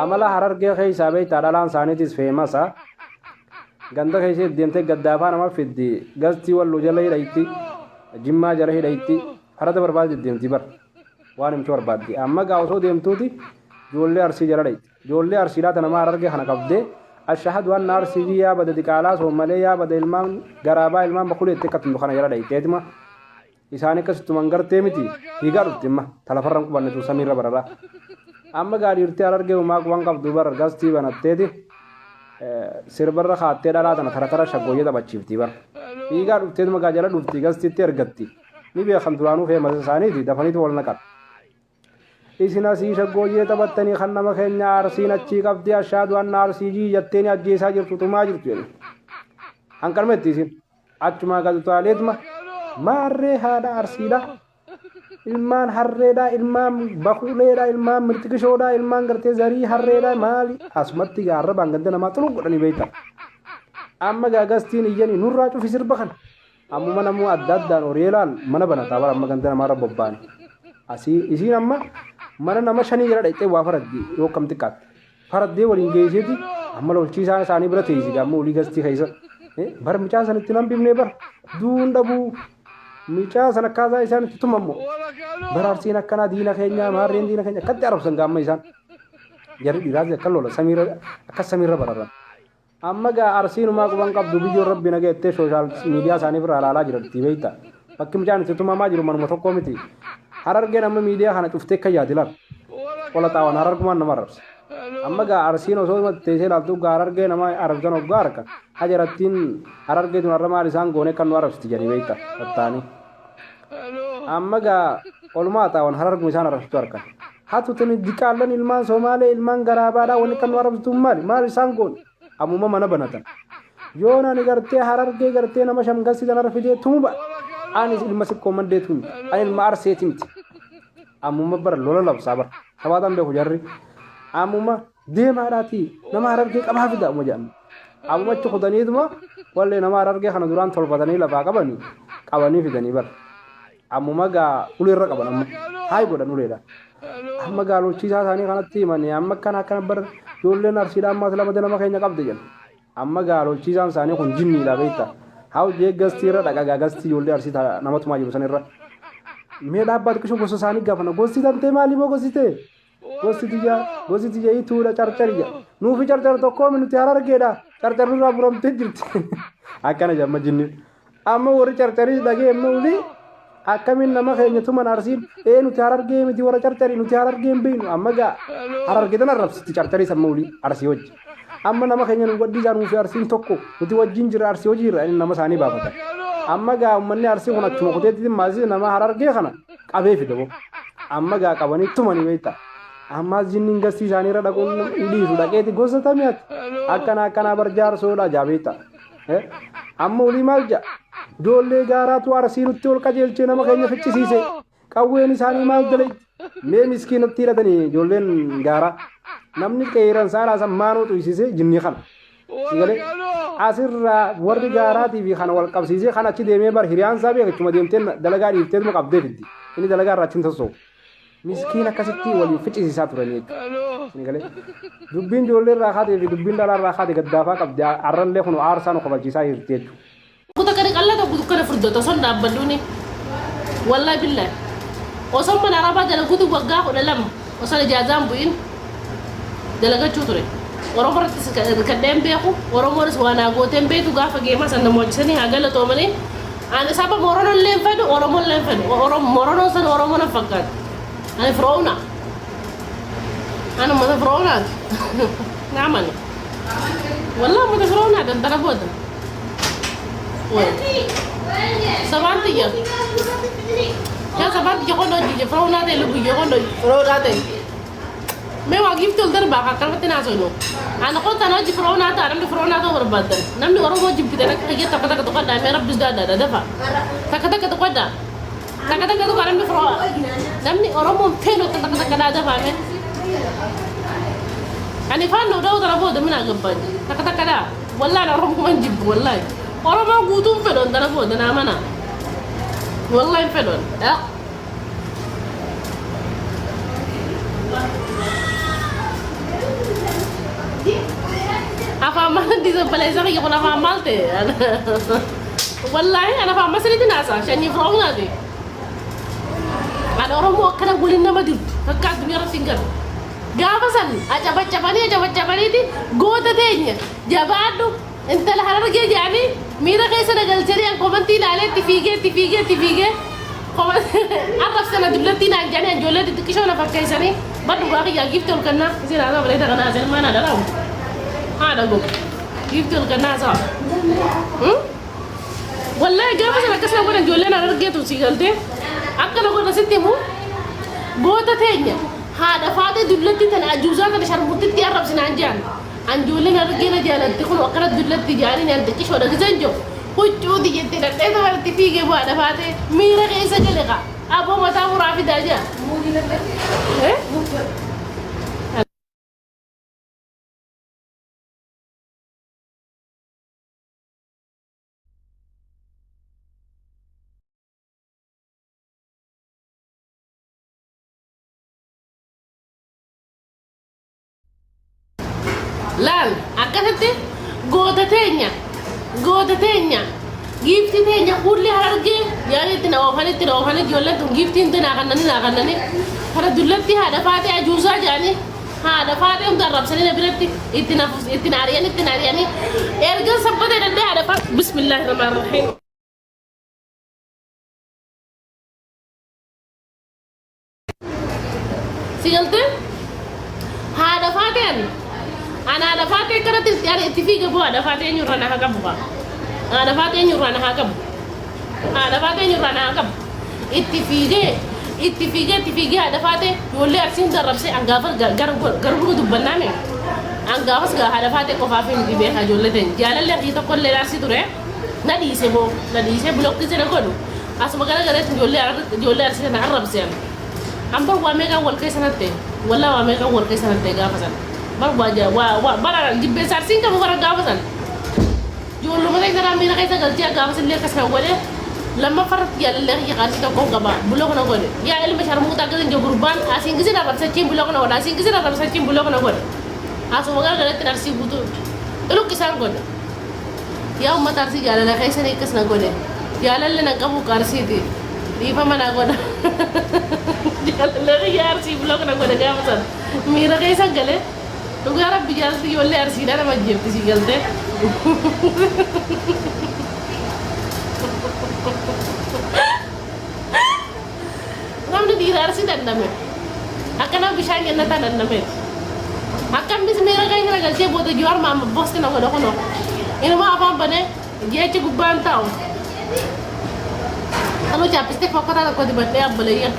amala harargee keeysaa beeytaa dhalaan isaaniitis feemasa ganda keessa deemtee gaddaafaa nama fiddi gastii wallu jala hidhayti jimmaa jala hidhayti harada barbaade deemti bar waan himtu barbaaddi amma gaa osoo deemtuuti ijoollee arsii jala dhayti ijoollee arsiidhaa tana maa harargee kana qabdee ashhadu anna arsii yaa bada diqaalaa soommalee yaa bada ilmaan garaabaa ilmaan bakuleetti akkatuma kana jala dhayteetima isaan akkasittuman gartee miti fiigaa dhufti imma talafarran qubannetu samiirra barara amma gaa dhiirtee harargee umaa quban qabdu bar gastii banatteeti sirbarra khaattee dhalaa tana taratara shaggooyyee taphachiifti bar fiigaa dhufteetuma gaa jala dhufti gastiitti ergatti ni beekan duraanuu feemasa isaaniiti dafaniitu wal naqan isin asii shaggooyyee taphattanii kan nama keenya arsiin achii qabdi ashhaadu anna arsii jetteeni ajjeesaa jirtu tumaa jirtu jedhe hanqalmetti isin achumaa gaazexaaleetuma maarree haadha arsiidha ilmaan harreedha ilmaan bakuleedha ilmaan mirtiqishoodha ilmaan gartee zarii harreedha maali asumatti gaarra baanganda namaa xulu godhanii beeyta amma gaagastiin iyyanii nurraa cufi sirba kana ammuma namuu adda addaan orieelaan mana banataa bara amma ganda namaarra bobba'an asii isiin amma mana nama shanii jala dhaqxee waa faraddi yoo kam xiqqaatti faraddee waliin geesseeti amma lolchiisaan isaanii bira teessise amma olii gastii keessa bara micaa sanitti nan bifnee bara duun dhabuu micaa san akkaataa isaan itti tumammoo bara arsiin akkanaa diina keenyaa maarreen diina keenya akkatti arabsan gaamma isaan jarri dhiiraas akka lola samiirra akka samiirra bararan amma gaa arsiinumaa quban qabdu biyyoon rabbi nageettee sooshaal miidiyaa isaaniif irraa ilaalaa jirti beeyta bakki micaan itti tumamaa jiru manuma tokkoo miti harargeen amma miidiyaa kana cuftee akka yaadilan qola xaawan harargumaan nama arrabsa amma gaa arsiin osoo teessee ilaaltu gaa harargee nama arabsan hoggaa harka hajarattiin harargee tun har'a maal isaan goone kan nu arrabsiti jedhanii beeyta tattaanii amma gaa olumaa xaawan hararguma isaan arrabsitu harkan hatu tuni diqaallan ilmaan somaalee ilmaan garaabaadhaa wanni kan nu arrabsitu maal isaan goone ammuma mana banatan yoon ani gartee harargee gartee nama shamgassi tanarra fidee tumuba anis ilma sikkoo mandeetu miti ani ilma arseeti miti ammuma bara lola labsaa bara sabaatan beeku jarri ammuma deemaadhaati nama harargee qabaa fida amma jedhan ammuma achi kutaniituma wallee nama harargee kana duraan tolfatanii lafaa qabanii fidanii bara ammuma gaa uleerra qaban amma haay godhan uleedha amma gaa lolchiisaa isaanii kanatti himanii amma akkana bara ijoolleen arsiidhaa ammaas lamada nama keenya qabde jedhan amma gaa lolchiisaan isaanii kun jinniidha beekta haa hojii gastii irra dhaqagaa gastii ijoollee arsii namatumaa jiru sanirra mee dhaabbaat qishu gosa isaanii gaafana gosti tantee maalii moo gositee gosti tiyya ituudha carcariyya nuufi carcar tokkoo minuti harargeedha carcarrirraa buramtee jirti akkana jamma jinni amma warri carcarii dhagee amma ulii akkamiin nama keenya tuman arsiin nuti harargee miti warra carcarii nuti harargee hin beeknu amma gaa harargee tan arrabsitti carcarii samma ulii arsii wajji amma nama keenya nu waddiisaan nuufi arsiin tokko nuti wajjin jira arsii hojii irra inni nama isaanii baafatan amma gaa ummanni arsii kun achuma kuteetti maasii nama harargee kana qabee fidabo amma gaa qabanii tumanii beekta ammaas jinniin gastii isaanii irra dhaquun dhiisu dhaqeeti gosa tamiyaati akkana barjaarsoodha jaabeeta amma ulii maal jedha ijoollee gaaraatu arsii nutti ol qajeelchee nama keenya ficcisiise qawween isaanii maal daleetti mee miskiinatti hidhatanii ijoolleen gaaraa namni qeeran saalaa sammaanoo tuyisise jinnii kana sigalee asirraa warri gaaraatii fi kana wal qabsiisee kan achi deemee bar hiriyaan isaa beekachuma deemteen dalagaa dhiifteetuma qabdee fiddi inni dalagaa irraa achiin tassoo miskiin akkasitti waliin ficcisiisaa turanii sigalee dubbiin ijoollee irraa kaatee fi dubbiin dhalaa irraa kaatee gaddaafaa qabdi arrallee kun aarsaa nu kabachiisaa jirti jechuudha. Kuta kani kalla ta kutu kana furdo to son da banduni wallahi billahi oson mana raba da kutu wagga ko dalam oson jazam buin dalaga chuture oro borti ka dembe ko oro moris wana go tembe tu gafa ge ma sanna mojisani agala to mane an saba morono len fadu oro mon len fadu oro morono san oro mon fakat an frona ana mo frona naman wallahi mo frona dan darabod Sabantiya. Ya sabantiya ko doon di frau natin lubuyo ko doon frau natin. May wagim tul dar baka kan tinaso no. Ano ko tanaw di frau natin aram di frau natin berbatan. Namni orang mo jipita nak kaya takata to kada may rabbis da dafa. Takata to kada. Takata to aram di frau. Namni orang mo peno takata kada dafa men. Ani fa no daw tara bo da mina gabban. Takata kada. Wallahi orang mo manjib wallahi. Orang mau gutum pedon tanah buat tanah mana? Wallahi pedon. Ya. أفهم ما عندي زبالة إذا يكون أفهم مالتي والله أنا فاهم مسألة الناس عشان يفرقنا دي أنا أروح مؤكد أقول إنه ما دي فكات دنيا رسينجر قافصن أجابت جباني دي قوة تانية جبادو أنت لحرر جي يعني ميرا كيسا نقل جري أن كومنتي لالي تفيجي عرف سنة دبلتي نانجاني أنجولي دي تكيشونا فكيساني بدو باقي يا جيفتو الكنا زين هذا بليتا كنا زين ما ندراو هذا قو جيفتو الكنا صار والله قافصن أكسنا قونا أنجولي نرقيتو سيغلتي أكنا قونا ستي مو قوة تانية هذا فاضي دبلتي تنأجوزات أنا شرموتي تيارب سنانجان أنجولي نرقينا جالت تكون وقرت دبلتي جاني نرتكيش ولا كزنجو كوچو دي جتي نتي تو ورتي فيگه بو انا فاتي ميرا كيسا جلقا ابو متا مرافي داجا لال أكثرتي goota teenya giifti teenya kulli hararge yaani itti oofani ijoolleen tun giiftiin tun naa kannani kana dullatti haadha faatee ajuusaa jedhani haadha faatee humna arrabsanii na biratti itti naariyanii erga sabbatee danda'e haadha faatee bismillaahi rahmaani rahiim sigaltee haadha faateen أنا ada fatih karena tiada TV ke buat ada fatih nyuruh nak hakam buka ada fatih nyuruh nak hakam TV ada fatih boleh arsin darab se anggap garbu tu benar ni anggap segala ada fatih kau faham di bawah jual den jalan yang kita kau lelah situ re nadi se blok tu se nak kau asal gara-gara jual arsin nak arab se ambil wamega wal kesanate wala wamega wal kesanate gafasan baru aja barang di besar sih kamu barang gawasan jual lu mereka ramai nak kita kerja gawasan lihat kasih aku deh lama farat ya lelaki ya kasih toko gaba bulog na aku deh ya ilmu cara muta kita jauh kurban asing kisah dapat secim bulog na aku asing kisah dapat secim bulog na aku asu magar gara tenar si butuh lu kisah aku deh ya umat arsi jalan nak kisah ni kasih aku deh jalan le nak kamu karsi di mana aku deh jalan lagi ya arsi bulog na aku deh gawasan mira kisah gale Lugar apa bicara sih oleh arsi dah nama jep sih galte. Namun di arsi dah nama. Akan apa bisa yang nata dah nama. Akan bisa mereka yang nak galte buat jual mama bos tu nak kono. Ini mah apa bane? Dia cukup bantau. Kalau capis teh fokus ada kau di baterai apa lagi yang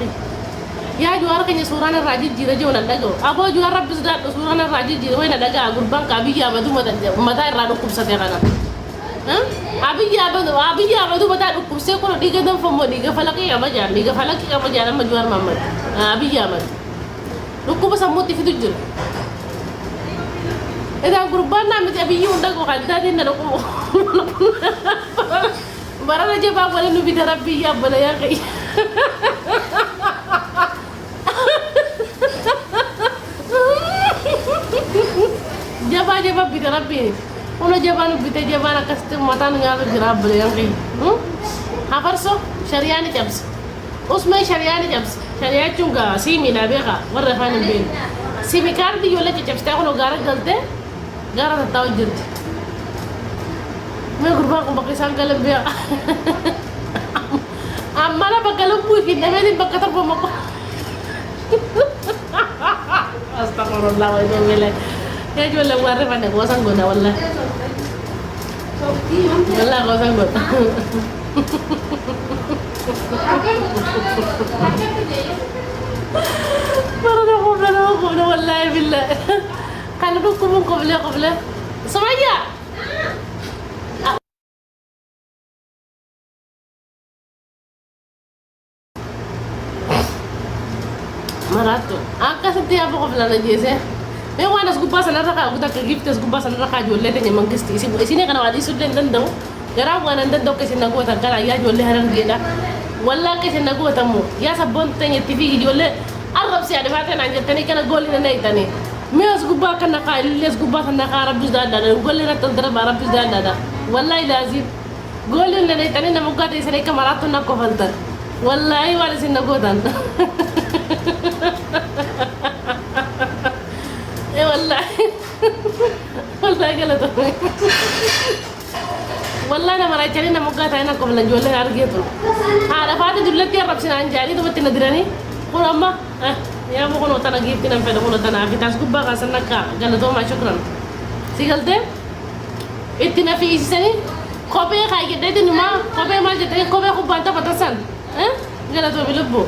ya juara kayaknya surana rajin jira aja orang dago abo juara bisda surana rajin jira wena daga gurban ka abi ya badu mata rado kubsa te kana abi ya badu mata kubse ko diga dam fomo diga falaki ya majan ma juara mamad abi ya mad ruku basa moti fi dujur eda gurban na mi abi yunda ko kadda din na ko barana je ba wala nu bi rabbi ya bala ya kai jaba bita rabbi uno jabanu bita jabana kaste matan ngalo jirab bele yang kai hafarso syariani jabs usmai syariani jabs syariat chunga simi na beka warra fani bin simi kardi yola jabs ta kono gara galte gara ta taw jirti me gurba ko bakki sangalam be amala bakalu puki dame di bakatar po mako astagfirullah wa inna ya jual luar pada kosan guna wallah kosan guna marah aku wallah billah kalau aku qabla Sumaya marato aka setiap aku qabla na jese mais wana sgu pasa na raka guta ka gift sgu pasa na raka jolle te nyamang kisti sini kana wadi sudden dan daw gara wana dan daw kasi nago ta kala ya jolle haran geda walla kasi nago ta mo ya sabon tanya tv jolle arab si ada fata na tani kana gol na nay tani مياس قبا كنا قايل ليس قبا كنا قارب بزدادا نقول لنا تضرب عرب بزدادا والله لازم قول لنا نيتاني نمقات يسري كمراتنا كفلتن والله ولا سنقودن ايه والله والله قالت والله انا مرايتني نمقات انا قبل نقول لها ارجيتو هذا فاتي دلتي رب سنان جاري تو بتندرني قول اما يا مو كنو تنا جبت نم فدا كنو تنا في تاس كوبا قاسنا كا قالتو ما شكرا سيغلتي اتنا في سني كوبي خاي جدت نما كوبي ما جت كوبي خو بانتا بتسن ها قالتو بلبو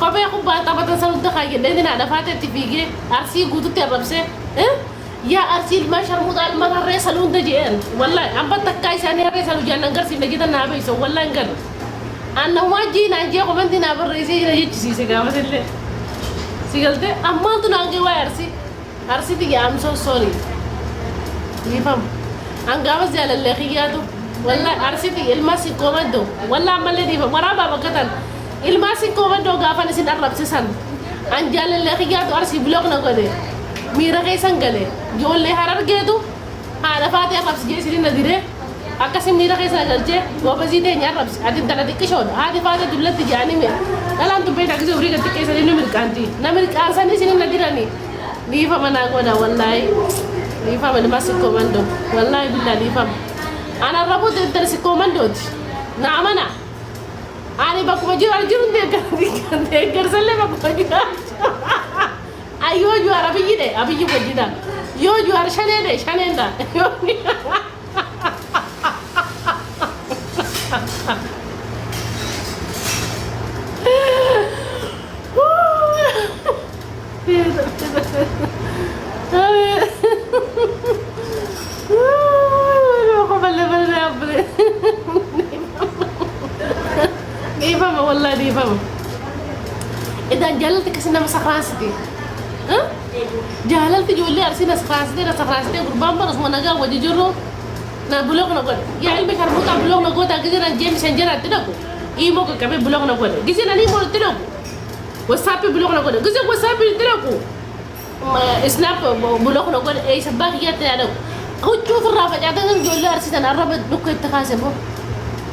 كوبي خو بانتا بتسن انت خاي جدت انا فاتي تفيجي ارسي غوتو تربسه ها يا ارسل ما شرمود المره رسلون دجين والله ام بتكاي سني رسلو جنن غرسي نجينا نابيسو والله انقل انا واجينا نجي قمتنا بالرئيسي يجي سيغا مسله سيغلتي اما تو نانجي وارسي ارسي تي ام سو سوري يفهم ان غاوز يا للخياتو والله ارسي تي الماسي كومندو والله عمل لي ورا بابا قتل الماسي كومندو غافن سين عرب سن ان جال للخياتو ارسي بلوك نغدي ميرا كيسان غلي جول لي حرر گيتو هذا فاتي عرب جيسي نديره akasi mira kaisa galche gobazi de nyarab adi dala dikishod hadi fada dulat jani me dalan tu beta kizo uriga tikesa ni numir kanti namir karsani sini nadirani ni fa mana goda wallahi ni fa mana mas komando wallahi billahi ni fa ana rabu de tersi komando na amana ani ba ko jiru jiru de garsalle ba ko jiru ayo ju arabi de abi ju bajida yo ju ar shane de shanenda yo ديفهم والله ديفهم إذا جللتك سنة مسخراستي ها جهلت جول لي أرسينا سخراستي سخراستي قربان برس ونجا وججرو na bulog na god ya ilbe karbuta bulog na god agizina james sanjara tidako imo ka kabe bulog na god gizina ni mo tidako whatsapp bulog na god gizina whatsapp tidako snap bulog na god ay sabak ya tidako او تشوف الرافع جاتن جول ارسينا الربط بكو يتخاسبو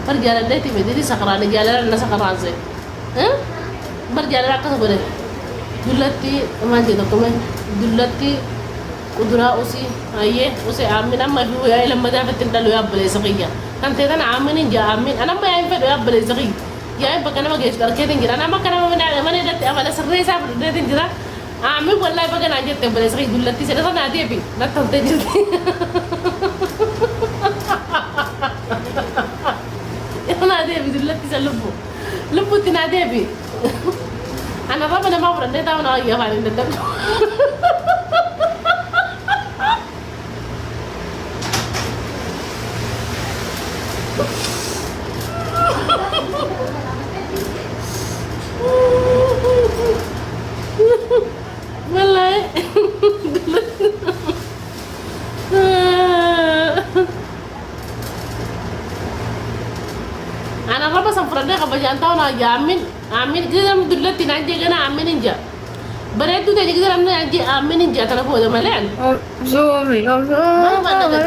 برجال ديتي بدي سخران جال انا سخران زي ها برجال راكس بده دلتي ما جدكم دلتي قدرة أسي أيه أسي آمين أما هو يا لما دافت تندلو يا بلي سقيا كان تيجان آمين جا آمين أنا ما ينفع يا بلي سقي يا بكنا ما جيش دار كده أنا ما كنا ما ندت أما السرية ساب ندت إنجرا آمين والله بكنا عجت بلي سقي دلتي سيدا نادي بي لا تنتج نادي بي دلتي سلبو لبو تنادي بي أنا ربنا ما برد نتاونا يا هاني ندت والله انا ربا سفرنا قبل تاونا يا امين امين كده دلتي نجي انا امين انجا بريتو تجي كده انا نجي امين انجا ترى هو ده ملان Sorry, ما انا كنت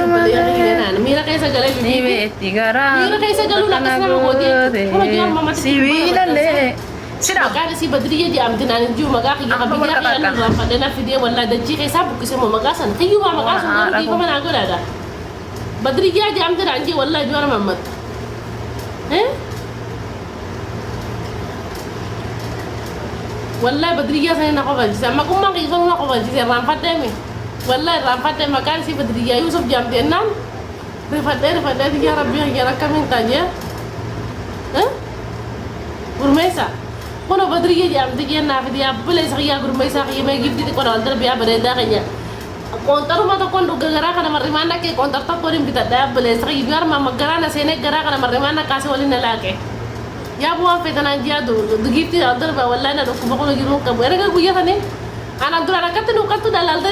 انا ميرا كيسا قال لي ميرا كيسا قالوا لك اسمع ودي هو جاب ماما Sibila Sira kada si Badriya di am dinan ju maga ki ka biya ya na rafa da na fide walla da ji kai sabu kise mo magasan kiyu ma magasan ko di ko mana goda da Badriya di am dinan ji walla juwar Muhammad eh walla Badriya sai na ko ba sama ko ma ki ko ma ko ba ji ran fade mi walla ran fade makan si Badriya Yusuf jam dinan rifade ya rabbi ya rakamin tanya eh Urmesa kono Badriya jam dige na fi dia bele saxiya Urmesa xi me gifti ko dal dar biya bare da xenya kontar ma to kon gara kana marimana ke kontar ta ko rim bita da bele saxi biar ma magara na sene gara kana marimana ka se wali na lake ya bu an fetana dia do gifti dar ba walla na ko ko giru ka bare ga guya tane ana dura na katnu kattu dalal da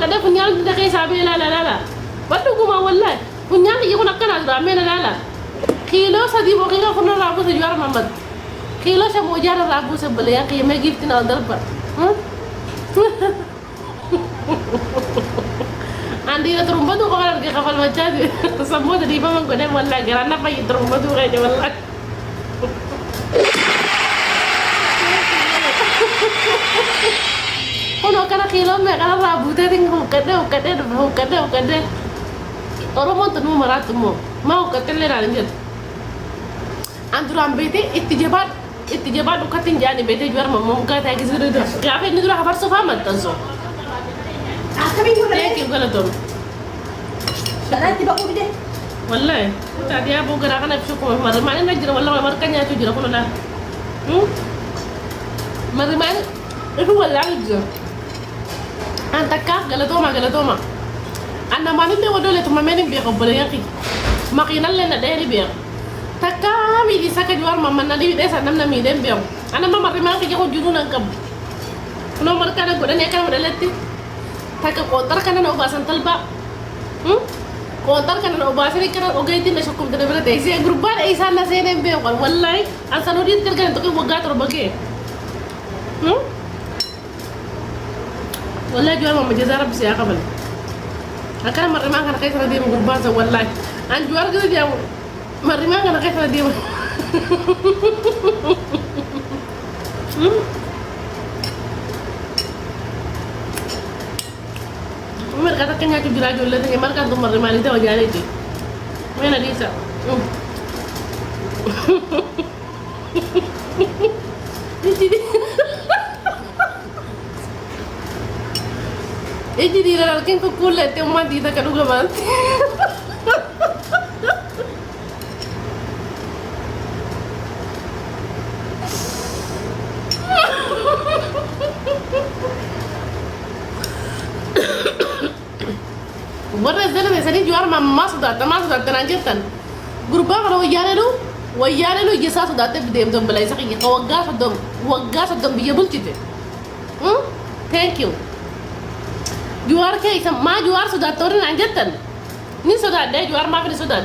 kada punya kita kayak sabi la la la la. Waktu gua mau lah punya ni aku nak kena ramai la la la. كيلو سدي بوكينا كنا رابو سجوار محمد كيلو شمو جار رابو سبليا قيمة جبتنا ضربة عندي ترمبة تو كمان أرجع خفل مجاد سمو تدي بمن كده ولا جرانا في ترمبة تو كده ولا kono kana kilo me kana rabute ting hukade oromo tanu maratumo mau katelle ranjat anduram bete ittijabat ukatin jani bete juar mamam ka ta giziru do ya fe nidura habar sofa man tanso akabi gula ke gula to sarati ba ubide wallahi ta dia bo gara kana fisho ko mar mane na jira wallahi mar kanya to jira kono na mar mane itu wallahi jira antaka galatoma anna mani de wodole to mameni be ko bole yaki makinal le na deri be taka mi di saka juar mamman na di desa namna mi dem be anna mama rima ke ko junu nan kam no mar kana ko dane kan wadalati taka ko tar kana no basan talba ko tar kana no basani kana o gaiti na shokum de bele desi grupa de isa na sene be wallahi asanu di tir kana to ko gator bage والله جوار ما جزار بس يا قبل أكان مرة ما كان قيس رديم قربان والله عن جوار كذا جاو مرة ما كان قيس رديم مرة كذا كان يأكل جراج ولا ثاني مرة كان مرة ما ليه وجالي دي وين أديسا Eji di dalam kan kukulet yang mati tak kan uga mati. Warna zela mesani juar mama sudah teranjatan. Grupa kalau wayane lu jasa sudah bidem dom belai sakit. Wagga sadom biya bulcite. Thank you. Juar ke isam ma juar sudah turun anjatan ni sudah ada juar ma fi sudah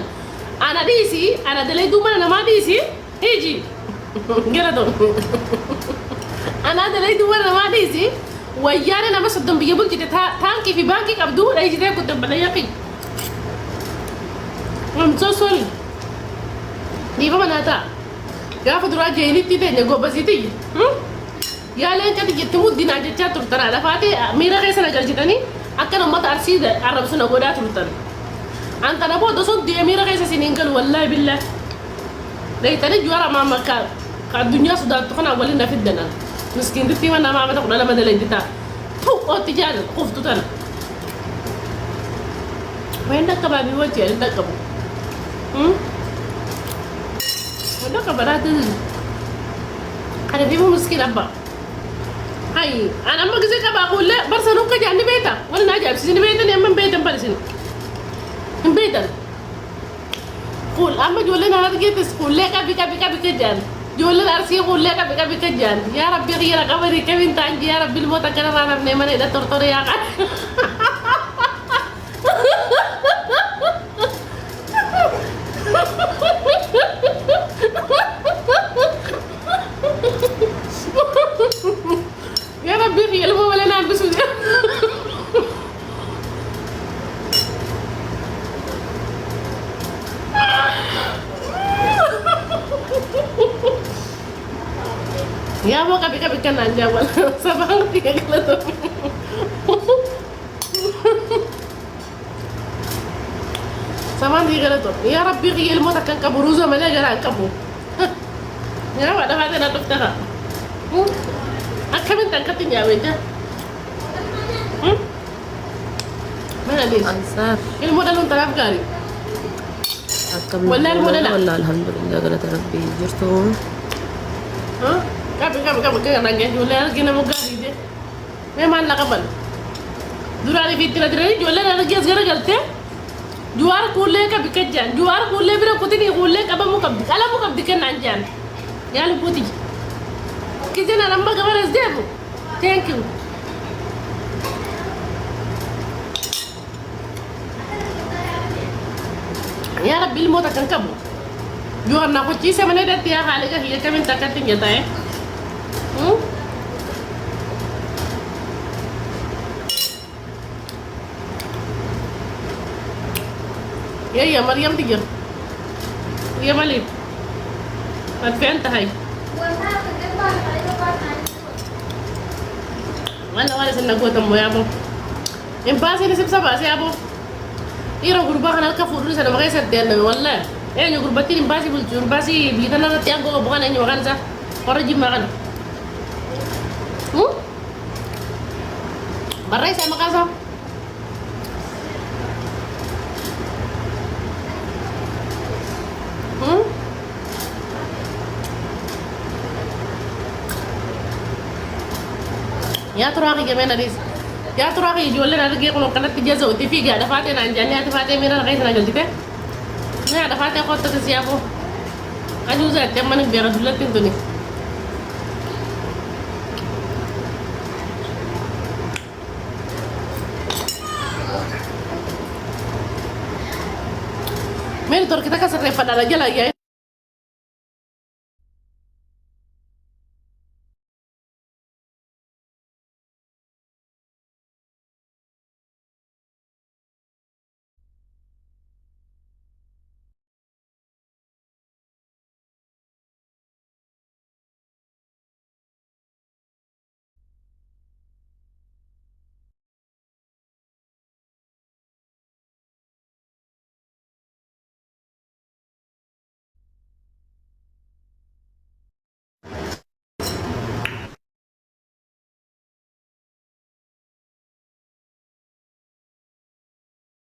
ana disi ana dalai duma na ma disi hiji gera don ana dalai duma na ma disi wayane na masudum biya bulti ta tanki fi banki abdu dai jide ko tabala yaqi I'm so sorry di ba manata gafa dura jeni ti de go basiti يا لين كده جتمود دين عند جات ترى على فاتي ميرا غير سنة جلجتني أكن أمة أرسيد عرب سنة قدرات ترى أنت نبوا دوسون دي ميرا غير سنين قال والله بالله ده تاني جوارا ما مكان الدنيا صدق تخنا أولنا في الدنا مسكين دتي ما ما تقول أنا ما دلين دتا فو أو تجار خفت ترى وين ده كبابي وجه ده كبو وين ده كبارات أنا في مسكين أبا هاي أنا ما قصدي كبا أقول لا برسلون كجاني بيتا ولا نجاب سيني بيتا نعمل بيتا برسلون بيتا قول أما جولنا هرجع تسقول لك أبي كجان جولنا أرسي قول لك أبي كجان يا ربي غير قبري كمين تانجي يا ربي الموت كنا رانا بنيمان إذا ترتور يا قا يا ربي خيال ما ولا نعم بس يا ما كبي كان نجا ولا سبحان تيجي كلا تو سبحان تيجي كلا تو يا ربي خيال ما تكن كبروزة ملا جران كبو يا ما ده هذا نتفتها أكمل تنكتين يا ويدا mana dis Ansar. Ilmu dalam taraf kali. والله الحمد لله قالت ربي جرتهم. Hah? Kamu nangis jualan gini mau kali deh. Memang lah kapan? Durani fitna durani jualan lagi asgara galte. Jual kulle ka bikajan. Jual kulle bira putih ni kulle kaba muka. Kalau muka bikin nanjan. Ya lu putih. Kita nak nambah kabar SDF. Thank you. Ya Rabbi ilmu takkan kamu. Jual nak kuci saya mana dah tiap kali kan dia kami tak kating jata Ya Mariam tiga. Ya Malik. Matfian tahai. Wala sa nagutom mo yabo. Impasi ni sipsa ba siya abo. Iro gurba kanal ka furu sa namay sa tiyan na wala. Yung gurbati impasi bulchur basi bilitan na tiyan ko bukan na inyo makan sa para jim makan. Baray sa makasa. Ya turaki kami na dis. Ya turaki jualan ada dia kalau kena tiga zau TV gak ada fatih nanjani ada fatih mira kayak sana jual tipe. Nih ada fatih aku tak siapa. Aju zat yang mana biar dulu pintu nih. Meri tur kita kasar pada aja lagi ya.